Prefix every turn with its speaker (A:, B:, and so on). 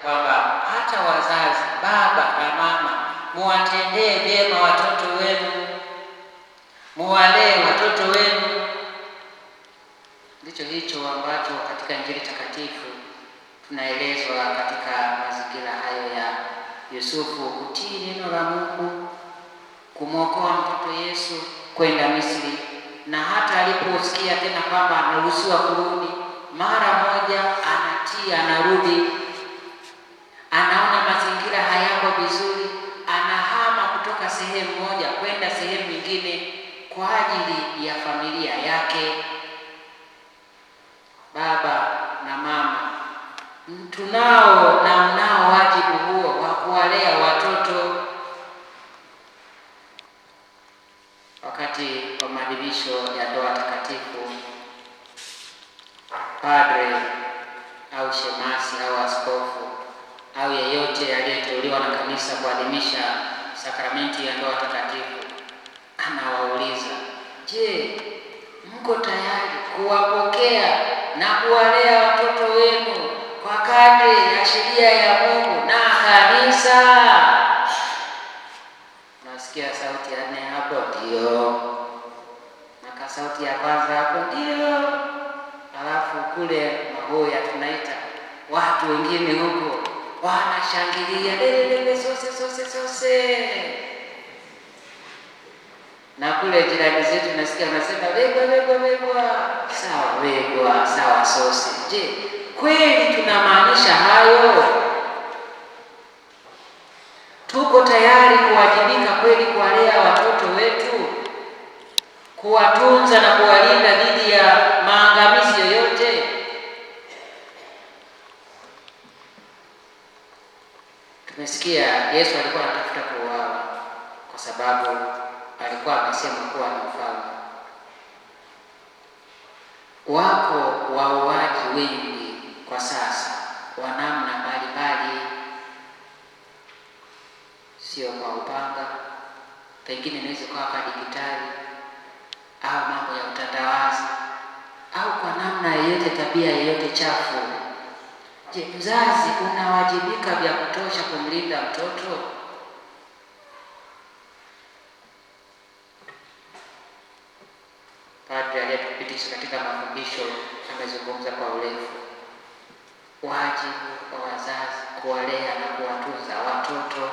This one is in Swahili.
A: kwamba hata wazazi, baba na mama, muwatendee vyema watoto wenu, muwalee watoto wenu. Ndicho hicho ambacho katika Injili takatifu tunaelezwa katika mazingira hayo ya Yusufu kutii neno la Mungu, kumwokoa mtoto Yesu kwenda Misri, na hata aliposikia tena kwamba anaruhusiwa kurudi, mara moja anatii, anarudi. Anaona mazingira hayako vizuri, anahama kutoka sehemu moja kwenda sehemu nyingine kwa ajili ya familia yake. Baba na mama, tunao na mnao wajibu huo wa kuwalea watoto. Wakati wa maadhimisho ya ndoa takatifu, padre au shemasi au askofu au yeyote aliyeteuliwa na kanisa kuadhimisha sakramenti ya ndoa takatifu anawauliza, je, mko tayari kuwapokea na kuwalea watoto wenu kwa kadri ya sheria ya Mungu na kanisa? Nasikia sauti ya nne hapo, ndio. Na sauti ya kwanza hapo, ndio. Alafu kule Maboya tunaita watu wengine huko wanashangilia, lele sose. Na kule jirani zetu nasikia wanasema wegwa. Sawa wegwa, sawa sose. Je, kweli tunamaanisha hayo? Tuko tayari kuwajibika kweli kuwalea watoto wetu, kuwatunza na kuwalinda dhidi ya maangamizi yoyote? Tumesikia Yesu alikuwa anatafuta kuuawa kwa sababu alikuwa amesema kuwa ni mfalme. Wako wauaji wengi kwa sasa wa namna mbalimbali, sio kwa upanga, pengine inaweza kuwa kwa digitali au mambo ya utandawazi au kwa namna yoyote, tabia yoyote chafu. Je, mzazi unawajibika vya kutosha kumlinda mtoto? Padre aliyetupitisha katika mafundisho amezungumza kwa urefu wajibu wa wazazi kuwalea na kuwatunza watoto